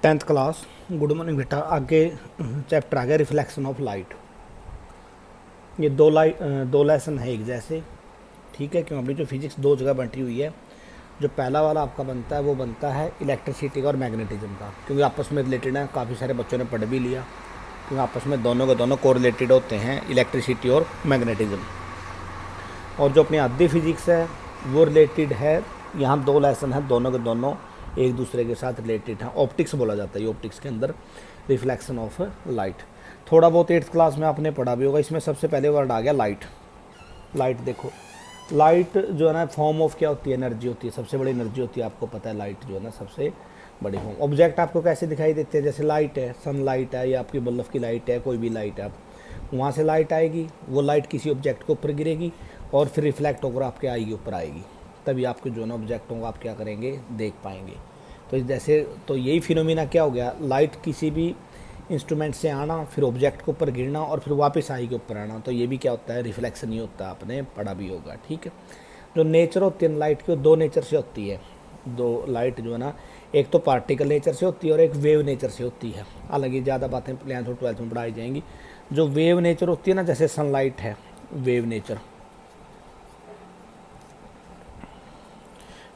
Tenth class. Good morning बेटा। आगे chapter आ गया रिफ्लेक्शन ऑफ लाइट। ये दो लेसन है एक जैसे, ठीक है। क्यों अभी जो फिजिक्स दो जगह बंटी हुई है, जो पहला वाला आपका बनता है वो बनता है इलेक्ट्रिसिटी का और मैग्नेटिज्म का, क्योंकि आपस में रिलेटेड है। काफ़ी सारे बच्चों ने पढ़ भी लिया, क्योंकि आपस में दोनों के दोनों कोरिलेटेड होते हैं, इलेक्ट्रिसिटी और मैग्नेटिज्म। और जो अपनी आधी फिजिक्स है वो रिलेटेड है। यहाँ दो लेसन है, दोनों के दोनों एक दूसरे के साथ रिलेटेड है। ऑप्टिक्स बोला जाता है ये, ऑप्टिक्स के अंदर रिफ्लेक्शन ऑफ लाइट। थोड़ा बहुत एट्थ क्लास में आपने पढ़ा भी होगा। इसमें सबसे पहले वर्ड आ गया लाइट। लाइट देखो, लाइट जो है ना फॉर्म ऑफ क्या होती है, एनर्जी होती है। सबसे बड़ी एनर्जी होती है, आपको पता है। लाइट जो है ना सबसे बड़ी फॉर्म। ऑब्जेक्ट आपको कैसे दिखाई देते हैं, जैसे लाइट है, सन लाइट है या आपकी बल्ब की लाइट है, कोई भी लाइट है, आप वहाँ से लाइट आएगी, वो लाइट किसी ऑब्जेक्ट के ऊपर गिरेगी और फिर रिफ्लेक्ट होकर आपके आई के ऊपर आएगी, तभी आपके जो ना ऑब्जेक्ट होगा आप क्या करेंगे, देख पाएंगे। तो जैसे तो यही फिनोमिना क्या हो गया, लाइट किसी भी इंस्ट्रूमेंट से आना, फिर ऑब्जेक्ट के ऊपर गिरना और फिर वापस आई के ऊपर आना, तो ये भी क्या होता है, रिफ्लेक्शन ही होता है। आपने पढ़ा भी होगा, ठीक है। जो नेचर होती है लाइट की, वो दो नेचर से होती है। दो लाइट जो है ना, एक तो पार्टिकल नेचर से होती है और एक वेव नेचर से होती है। हालांकि ज़्यादा बातें 11th और 12th में पढ़ाई जाएंगी। जो वेव नेचर होती है ना, जैसे सनलाइट है वेव नेचर।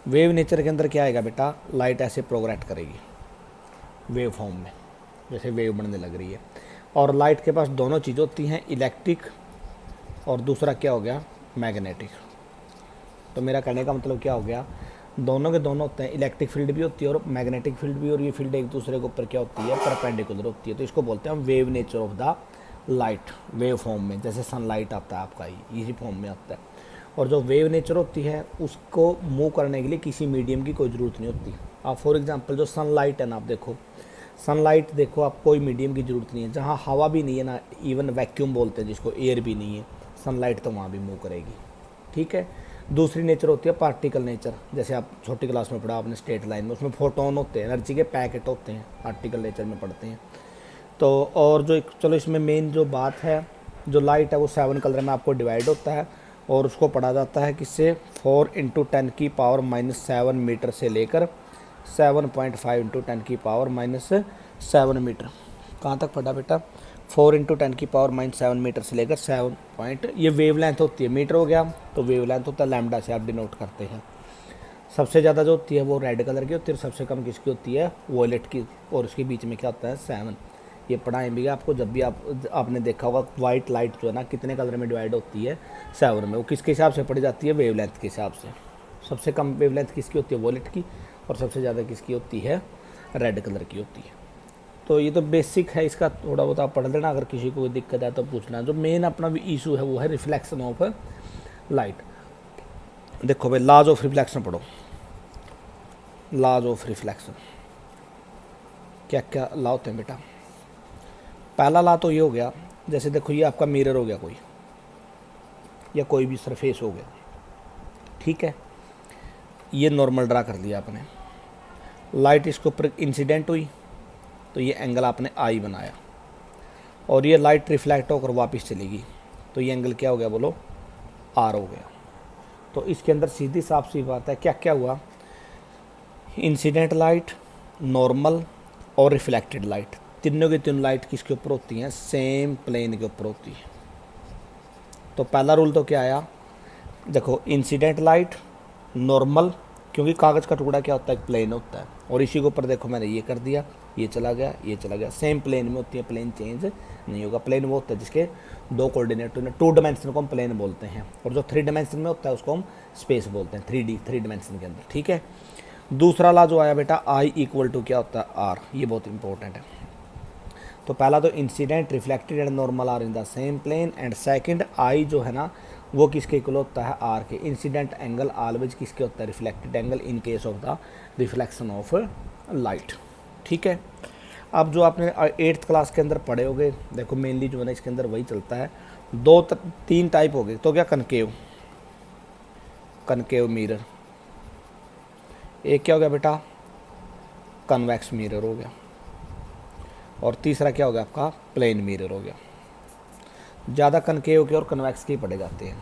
वेव नेचर के अंदर क्या आएगा बेटा, लाइट ऐसे प्रोग्रेट करेगी वेव फॉर्म में, जैसे वेव बनने लग रही है। और लाइट के पास दोनों चीज़ होती हैं, इलेक्ट्रिक और दूसरा क्या हो गया, मैग्नेटिक। तो मेरा कहने का मतलब क्या हो गया, दोनों के दोनों होते हैं, इलेक्ट्रिक फील्ड भी होती है और मैग्नेटिक फील्ड भी। और ये फील्ड एक दूसरे के ऊपर क्या होती है, परपेंडिकुलर होती है। तो इसको बोलते हैं हम wave nature of the light, wave form में। जैसे सनलाइट आता है आपका, इसी फॉर्म में आता है। और जो वेव नेचर होती है उसको मूव करने के लिए किसी मीडियम की कोई ज़रूरत नहीं होती। आप फॉर एग्जांपल जो सनलाइट है ना, आप देखो सनलाइट देखो, आप कोई मीडियम की ज़रूरत नहीं है। जहाँ हवा भी नहीं है ना, इवन वैक्यूम बोलते हैं जिसको, एयर भी नहीं है, सनलाइट तो वहाँ भी मूव करेगी, ठीक है। दूसरी नेचर होती है पार्टिकल नेचर। जैसे आप छोटी क्लास में पढ़ा आपने स्ट्रेट लाइन में, उसमें फोटोन होते हैं, एनर्जी के पैकेट होते हैं, पार्टिकल नेचर में पढ़ते हैं। तो और जो चलो इसमें मेन जो बात है, जो लाइट है वो 7 कलर में आपको डिवाइड होता है और उसको पढ़ा जाता है किससे, 4 × 10⁻⁻7 मीटर से लेकर 7.5 × 10⁻⁻7 मीटर। कहाँ तक पढ़ा बेटा, 4 × 10⁻⁻7 मीटर से लेकर 7 पॉइंट, ये वेव लेंथ होती है, मीटर हो गया। तो वेव लेंथ होता है लैम्डा से आप डिनोट करते हैं। सबसे ज़्यादा जो होती है वो रेड कलर की होती है, सबसे कम किसकी होती है, वॉयलेट की। और उसके बीच में क्या होता है, 7। ये पढ़ाएं भी आपको, जब भी आपने देखा होगा वाइट लाइट जो है ना कितने कलर में डिवाइड होती है, 7 में। वो किसके हिसाब से पढ़ी जाती है, वेवलेंथ के हिसाब से। सबसे कम वेवलेंथ किसकी होती है, वॉयलेट की। और सबसे ज़्यादा किसकी होती है, रेड कलर की होती है। तो ये तो बेसिक है, इसका थोड़ा बहुत आप पढ़ लेना। अगर किसी को कोई दिक्कत है तो पूछना। जो मेन अपना भी इशू है वो है रिफ्लेक्शन ऑफ लाइट। देखो भाई, लॉज ऑफ रिफ्लेक्शन पढ़ो। लॉज ऑफ रिफ्लेक्शन क्या क्या लॉ होते हैं बेटा। पहला लॉ तो ये हो गया, जैसे देखो ये आपका मिरर हो गया कोई, या कोई भी सरफेस हो गया, ठीक है। ये नॉर्मल ड्रा कर दिया आपने, लाइट इसके ऊपर इंसिडेंट हुई तो ये एंगल आपने आई बनाया, और ये लाइट रिफ्लेक्ट होकर वापस चलेगी तो ये एंगल क्या हो गया, बोलो, आर हो गया। तो इसके अंदर सीधी साफ सी बात है, क्या क्या हुआ, इंसिडेंट लाइट, नॉर्मल और रिफ्लेक्टेड लाइट, तीनों की तीन लाइट किसके ऊपर होती हैं, सेम प्लेन के ऊपर होती है। तो पहला रूल तो क्या आया, देखो इंसिडेंट लाइट, नॉर्मल, क्योंकि कागज़ का टुकड़ा क्या होता है, एक प्लेन होता है। और इसी के ऊपर देखो मैंने ये कर दिया, ये चला गया, ये चला गया, सेम प्लेन में होती है, प्लेन चेंज नहीं होगा। प्लेन वो होता है जिसके दो कोऑर्डिनेट, 2 डायमेंशन को हम प्लेन बोलते हैं। और जो 3 डायमेंशन में होता है उसको हम स्पेस बोलते हैं, 3D, 3 डायमेंशन के अंदर, ठीक है। दूसरा ला जो आया बेटा, I = क्या होता है, R। ये बहुत इंपॉर्टेंट है। तो पहला तो incident, reflected and normal are in the same plane. And second आई जो है ना वो किसके इक्वल होता है, आर के। इंसिडेंट एंगल ऑलवेज किसके होता है, reflected angle in case of the reflection of light, ठीक है। अब जो आपने 8th क्लास के अंदर पढ़े होगे, देखो मेनली जो है ना इसके अंदर वही चलता है। 3 टाइप हो गए। तो क्या, कनकेव, कनकेव मिरर। एक क्या हो गया बेटा, कन्वेक्स मिरर हो गया। और तीसरा क्या हो गया आपका, प्लेन मिरर हो गया। ज़्यादा कनकेव के और कन्वेक्स के ही पढ़े जाते हैं।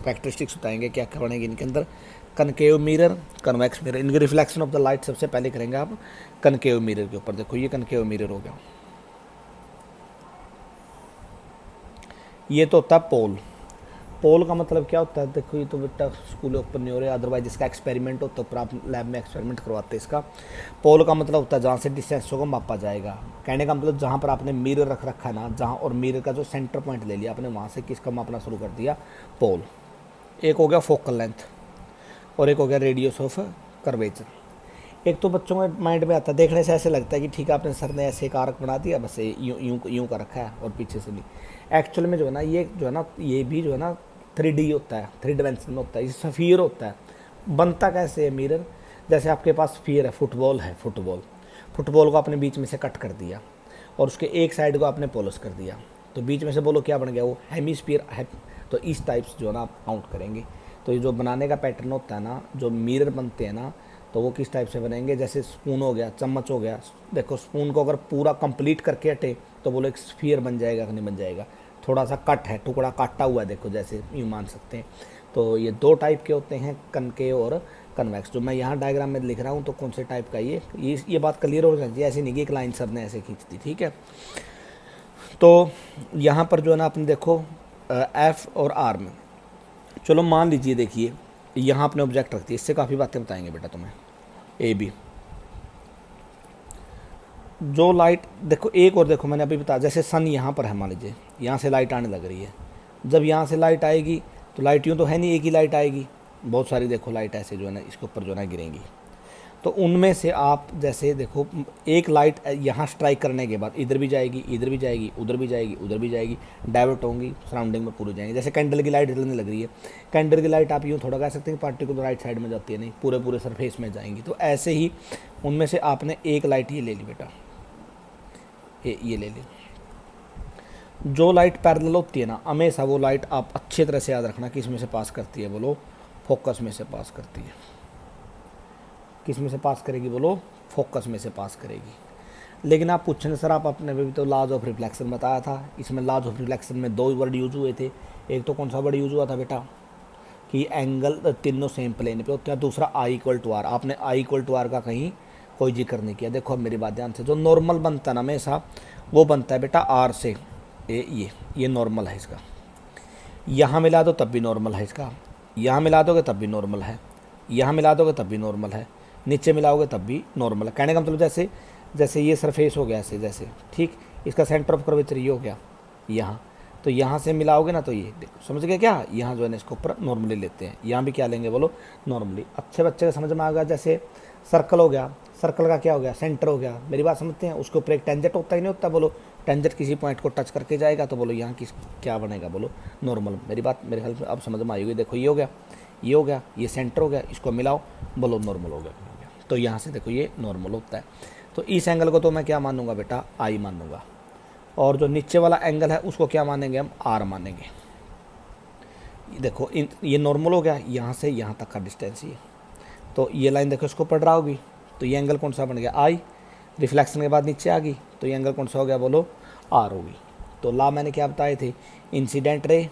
कैरेक्टरिस्टिक्स बताएंगे क्या क्या पढ़ेंगे इनके अंदर। कनकेव मिरर, कन्वेक्स मिरर, इनके रिफ्लेक्शन ऑफ द लाइट सबसे पहले करेंगे आप कनकेव मिरर के ऊपर। देखो ये कनकेव मिरर हो गया। ये तो होता है पोल। पोल का मतलब क्या होता है, देखो ये तो बेटा स्कूल ओपन नहीं हो रहे, अदरवाइज इसका एक्सपेरिमेंट होता है, ऊपर आप लैब में एक्सपेरिमेंट करवाते हैं इसका। पोल का मतलब होता है जहाँ से डिस्टेंस को मापा जाएगा। कहने का मतलब जहाँ पर आपने मिरर रख रखा है ना, जहाँ और मिरर का जो सेंटर पॉइंट ले लिया आपने, वहाँ से किसका मापना शुरू कर दिया, पोल। एक हो गया फोकल लेंथ और एक हो गया रेडियस ऑफ कर्वेचर। एक तो बच्चों के माइंड में आता है, देखने से ऐसे लगता है कि ठीक है आपने सर ने ऐसे एक आर्क बना दिया, बस यूँ यूँ यूँ का रखा है और पीछे से नहीं। एक्चुअल में जो है ना, ये जो है ना, ये भी जो है ना 3D होता है, 3 डायमेंशन में होता है, ये स्फीयर होता है। बनता कैसे है मिरर, जैसे आपके पास स्फीयर है, फुटबॉल है, फुटबॉल को आपने बीच में से कट कर दिया और उसके एक साइड को आपने पोलस कर दिया, तो बीच में से बोलो क्या बन गया, वो हेमीस्फीयर है। तो इस टाइप्स जो है ना आप काउंट करेंगे। तो ये जो बनाने का पैटर्न होता है ना, जो मिरर बनते हैं ना, तो वो किस टाइप से बनेंगे, जैसे स्पून हो गया, चम्मच हो गया। देखो स्पून को अगर पूरा कंप्लीट करके हटे तो बोलो एक स्फीयर बन जाएगा कि नहीं बन जाएगा। थोड़ा सा कट है, टुकड़ा काटा हुआ है, देखो जैसे यूँ मान सकते हैं। तो ये 2 टाइप के होते हैं, कनकेव और कन्वेक्स। जो मैं यहाँ डायग्राम में लिख रहा हूँ तो कौन से टाइप का ये बात क्लियर हो जाती है। ऐसी नहीं कि एक लाइन सर ने ऐसे खींच दी, ठीक है। तो यहाँ पर जो है ना आपने देखो एफ और आर में, चलो मान लीजिए, देखिए यहाँ अपने ऑब्जेक्ट रखती है, इससे काफ़ी बातें बताएंगे बेटा तुम्हें। ए बी जो लाइट, देखो एक और देखो मैंने अभी बताया, जैसे सन यहाँ पर है, मान लीजिए यहाँ से लाइट आने लग रही है। जब यहाँ से लाइट आएगी तो लाइट यूँ तो है नहीं, एक ही लाइट आएगी, बहुत सारी देखो लाइट ऐसे जो है ना इसके ऊपर जो है ना गिरेंगी। तो उनमें से आप जैसे देखो, एक लाइट यहाँ स्ट्राइक करने के बाद इधर भी जाएगी, इधर भी जाएगी, उधर भी जाएगी, उधर भी जाएगी, डाइवर्ट होंगी, सराउंडिंग में पूरी जाएंगी। जैसे कैंडल की लाइट जलने लग रही है, कैंडल की लाइट आप यूँ थोड़ा कह सकते हैं पार्टिकुलर राइट साइड में जाती है, नहीं पूरे सरफेस में जाएंगी। तो ऐसे ही उनमें से आपने एक लाइट ये ले ली बेटा, ये ले ली। जो लाइट पैरेलल होती है ना, हमेशा वो लाइट आप अच्छी तरह से याद रखना किस में से पास करती है, बोलो फोकस में से पास करती है। किस में से पास करेगी, बोलो फोकस में से पास करेगी। लेकिन आप पूछेंगे सर आप अपने भी तो लॉज ऑफ रिफ्लेक्शन बताया था, इसमें लॉज ऑफ रिफ्लेक्शन में 2 वर्ड यूज हुए थे। एक तो कौन सा वर्ड यूज हुआ था बेटा, कि एंगल तीनों सेम प्लेन पे होते हैं। दूसरा आई इक्वल टू आर, आपने आई इक्वल टू आर का कहीं कोई जिक्र नहीं किया। देखो अब मेरी बात ध्यान से, जो नॉर्मल बनता है ना हमेशा, वो बनता है बेटा आर से। ये नॉर्मल है इसका, यहाँ मिला दो तब भी नॉर्मल है इसका, यहाँ मिला दोगे तब भी नॉर्मल है, यहाँ मिला दोगे तब भी नॉर्मल है, नीचे मिलाओगे तब भी नॉर्मल है। कहने का मतलब जैसे ये सरफेस हो गया ऐसे, जैसे ठीक इसका सेंटर ऑफ कर्वेचर ये हो गया यहाँ, तो यहाँ से मिलाओगे ना तो ये देखो, समझ गए क्या, यहाँ जो है ना इसको ऊपर नॉर्मली लेते हैं, यहाँ भी क्या लेंगे बोलो नॉर्मली। अच्छे बच्चे का समझ में आ गया। जैसे सर्कल हो गया, सर्कल का क्या हो गया, सेंटर हो गया, मेरी बात समझते हैं। उसके ऊपर एक टेंजेंट होता ही नहीं होता, बोलो टेंजेंट किसी पॉइंट को टच करके जाएगा तो बोलो यहाँ किस क्या बनेगा, बोलो नॉर्मल। मेरी बात मेरे ख्याल में अब समझ में आई होगी। देखो ये हो गया, ये हो गया, ये सेंटर हो गया, इसको मिलाओ बोलो नॉर्मल हो गया। तो यहाँ से देखो ये नॉर्मल होता है। तो इस एंगल को तो मैं क्या मानूंगा बेटा, आई मानूंगा, और जो नीचे वाला एंगल है उसको क्या मानेंगे हम, आर मानेंगे। देखो ये नॉर्मल हो गया, यहाँ से यहाँ तक का डिस्टेंस ये, तो ये लाइन देखो इसको पढ़ रहा होगी, तो ये एंगल कौन सा बन गया, आई। रिफ्लेक्शन के बाद नीचे आ गई तो ये एंगल कौन सा हो गया, बोलो आर होगी। तो ला मैंने क्या बताए थे, इंसिडेंट रे,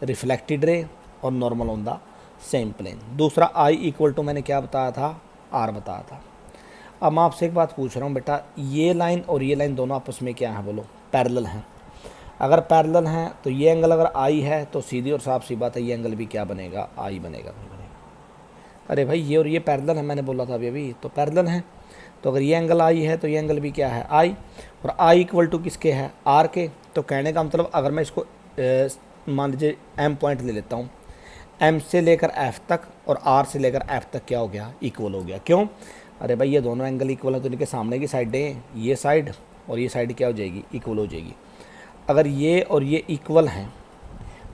रिफ्लेक्टेड रे और normal on the same plane. दूसरा आई इक्वल टू मैंने क्या बताया था, आर बताया था। अब मैं आपसे एक बात पूछ रहा हूँ बेटा, ये लाइन और ये लाइन दोनों आपस में क्या है, बोलो पैरेलल हैं। अगर पैरेलल हैं तो ये एंगल अगर आई है तो सीधी और साफ सी बात है ये एंगल भी क्या बनेगा, आई बनेगा। अरे भाई ये और ये पैरेलल है, मैंने बोला था अभी तो पैरेलल हैं। तो अगर ये एंगल आई है तो ये एंगल भी क्या है, आई। और आई इक्वल टू किसके है, आर के। तो कहने का मतलब अगर मैं इसको मान लीजिए एम पॉइंट ले लेता हूँ, एम से लेकर एफ तक और आर से लेकर एफ तक क्या हो गया, इक्वल हो गया। क्यों, अरे भाई ये दोनों एंगल इक्वल है तो इनके सामने की साइडें, ये साइड और ये साइड क्या हो जाएगी, इक्वल हो जाएगी। अगर ये और ये इक्वल हैं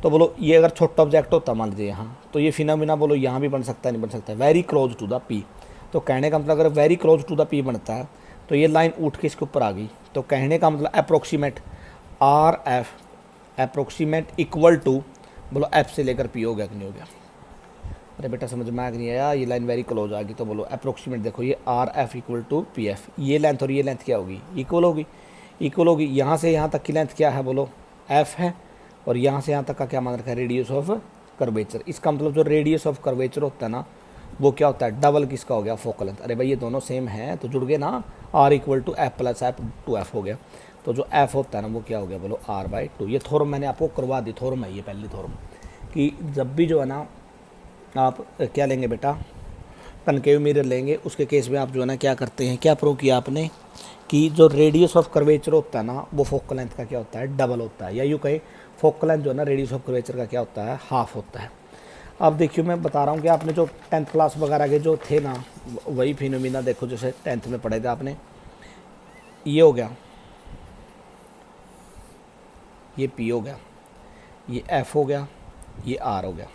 तो बोलो ये अगर छोटा ऑब्जेक्ट होता मान लीजिए यहाँ, तो ये फिनोमिना बोलो यहाँ भी बन सकता है, नहीं बन सकता है, very close to the P. तो कहने का मतलब अगर very close to the P बनता है तो ये लाइन उठ के इसके ऊपर आ गई। तो कहने का मतलब approximate R F approximate equal to बोलो एफ से लेकर पी हो गया कि नहीं हो गया। अरे बेटा समझ में आ नहीं आया, ये लाइन वेरी क्लोज आ गई तो बोलो अप्रोक्सीमेट, देखो ये R F equal to P F, ये लेंथ और ये लेंथ क्या होगी, इक्वल होगी, इक्वल होगी। यहाँ से यहाँ तक की लेंथ क्या है, बोलो एफ है, और यहाँ से यहाँ तक का क्या मान रखा है, रेडियस ऑफ कर्वेचर। इसका मतलब जो रेडियस ऑफ कर्वेचर होता है ना वो क्या होता है, डबल किसका हो गया, फोकल लेंथ। अरे भाई ये दोनों सेम हैं तो जुड़ गए ना, r equal to F plus F two F हो गया। तो जो f होता है ना वो क्या हो गया बोलो, r/2। ये थ्योरम मैंने आपको करवा दी, थ्योरम है ये पहली थ्योरम, कि जब भी जो है ना आप क्या लेंगे बेटा, कनकेव मिरर लेंगे, उसके केस में आप जो है ना क्या करते हैं, क्या प्रूव किया आपने कि जो रेडियस ऑफ कर्वेचर होता है ना वो फोकल लेंथ का क्या होता है, डबल होता है। या यूँ कहे फोकल लेंथ जो है ना रेडियस ऑफ कर्वेचर का क्या होता है, हाफ होता है। अब देखिए मैं बता रहा हूँ कि आपने जो 10th क्लास वगैरह के जो थे ना वही फिनोमिना देखो, जैसे 10th में पढ़े थे आपने, ये हो गया, ये P हो गया, ये F हो गया, ये R हो गया।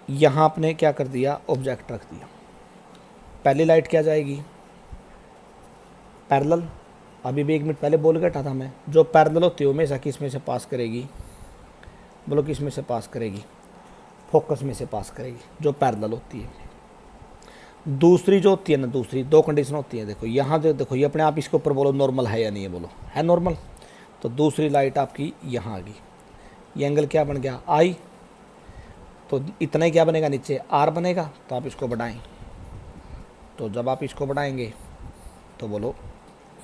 यहाँ आपने क्या कर दिया, ऑब्जेक्ट रख दिया। पहली लाइट क्या जाएगी, पैरेलल। अभी भी 1 मिनट पहले बोल के हटा था मैं, जो पैरेलल होती है हमेशा किस में से पास करेगी, बोलो किस में से पास करेगी, फोकस में से पास करेगी, जो पैरेलल होती है। दूसरी जो होती है ना, दूसरी 2 कंडीशन होती है। देखो यहाँ जो देखो ये अपने आप इसके ऊपर बोलो नॉर्मल है या नहीं है, बोलो है नॉर्मल। तो दूसरी लाइट आपकी यहाँ आ गई, ये एंगल क्या बन गया, आई। तो इतना ही क्या बनेगा, नीचे आर बनेगा। तो आप इसको बढ़ाएं, तो जब आप इसको बढ़ाएंगे तो बोलो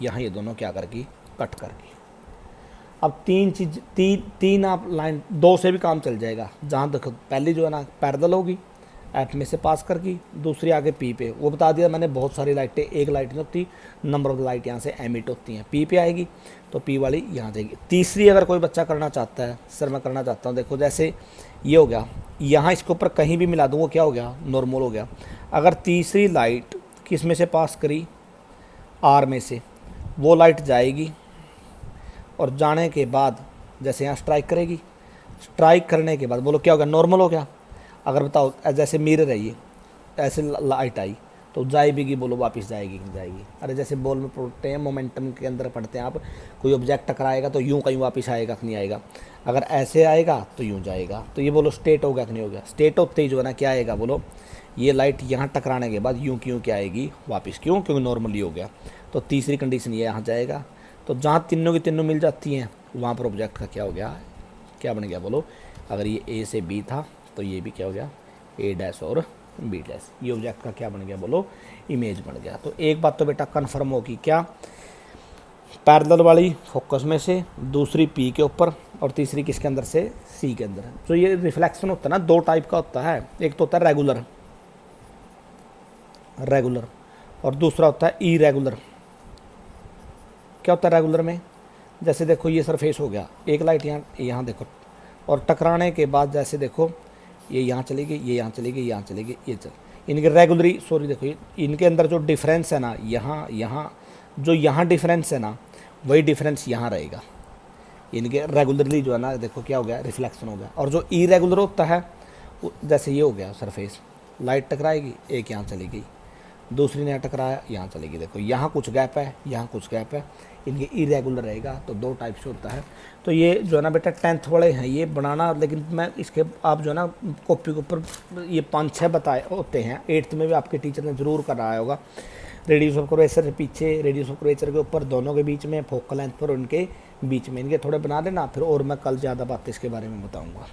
यहाँ ये दोनों क्या करगी, कट करगी। अब तीन आप लाइन 2 से भी काम चल जाएगा। जहाँ देखो पहली जो है ना पैरेलल होगी, एफ में से पास करगी, दूसरी आगे पी पे। वो बता दिया मैंने, बहुत सारी लाइटें, एक लाइट नहीं होती, नंबर ऑफ लाइट यहाँ से एमिट होती हैं। पी पे आएगी तो पी वाली यहाँ जाएगी। तीसरी अगर कोई बच्चा करना चाहता है, सर मैं करना चाहता हूँ, देखो जैसे ये हो गया, यहाँ इसके ऊपर कहीं भी मिला दूँ वो क्या हो गया, नॉर्मल हो गया। अगर तीसरी लाइट किस में से पास करी, आर में से, वो लाइट जाएगी और जाने के बाद जैसे यहाँ स्ट्राइक करेगी, स्ट्राइक करने के बाद बोलो क्या हो गया, नॉर्मल हो गया। अगर बताओ जैसे मिरर है ये, ऐसे लाइट आई तो जाएगी, बोलो वापस जाएगी कि जाएगी। अरे जैसे बॉल में पढ़ते हैं, मोमेंटम के अंदर पढ़ते हैं आप, कोई ऑब्जेक्ट टकराएगा तो यूं कहीं वापस आएगा कि नहीं आएगा, अगर ऐसे आएगा तो यूं जाएगा। तो ये बोलो स्टेट हो गया कि नहीं हो गया, स्टेट होते ही जो है ना क्या आएगा, बोलो ये लाइट यहाँ टकराने के बाद यूं क्यों क्या आएगी वापस, क्यों, क्योंकि नॉर्मली हो गया। तो तीसरी कंडीशन ये यहाँ जाएगा। तो जहाँ तीनों की तीनों मिल जाती हैं वहाँ पर ऑब्जेक्ट का क्या हो गया, क्या बन गया, बोलो अगर ये ए से बी था तो ये भी क्या हो गया, ए डैश और बी डैश। ये ऑब्जेक्ट का क्या बन गया, बोलो इमेज बन गया। तो एक बात तो बेटा कन्फर्म होगी, क्या, पैरेलल वाली फोकस में से, दूसरी पी के ऊपर, और तीसरी किसके अंदर से, सी के अंदर। तो ये रिफ्लेक्शन होता है ना 2 टाइप का होता है, एक तो होता है रेगुलर और दूसरा होता है इरेगुलर। क्या होता है रेगुलर में, जैसे देखो ये सरफेस हो गया, एक लाइट यहाँ देखो, और टकराने के बाद जैसे देखो ये यहाँ चली गई, ये यहाँ चली गई, यहाँ चली गई, ये चल, इनके रेगुलरी, सॉरी देखो इनके अंदर जो डिफरेंस है ना, यहाँ जो यहाँ डिफरेंस है ना वही डिफरेंस यहाँ रहेगा। इनके रेगुलरली जो है ना देखो क्या हो गया, रिफ्लेक्शन हो गया। और जो इरेगुलर होता है जैसे ये हो गया सरफेस, लाइट टकराएगी, एक यहाँ चली गई, दूसरी ने टकराया, यहाँ चलेगी। देखो यहाँ कुछ गैप है, यहाँ कुछ गैप है, इनके इरेगुलर रहेगा। तो 2 टाइप से होता है। तो ये जो है ना बेटा 10th वाले हैं ये बनाना, लेकिन मैं इसके आप जो है ना कॉपी के ऊपर ये 5-6 बताए होते हैं। 8th में भी आपके टीचर ने ज़रूर कराया होगा। रेडियस ऑफ कर्वेचर से पीछे, रेडियस ऑफ कर्वेचर के ऊपर, दोनों के बीच में, फोकल लेंथ पर उनके बीच में, इनके थोड़े बना देना। फिर और मैं कल ज़्यादा बातें इसके बारे में बताऊँगा।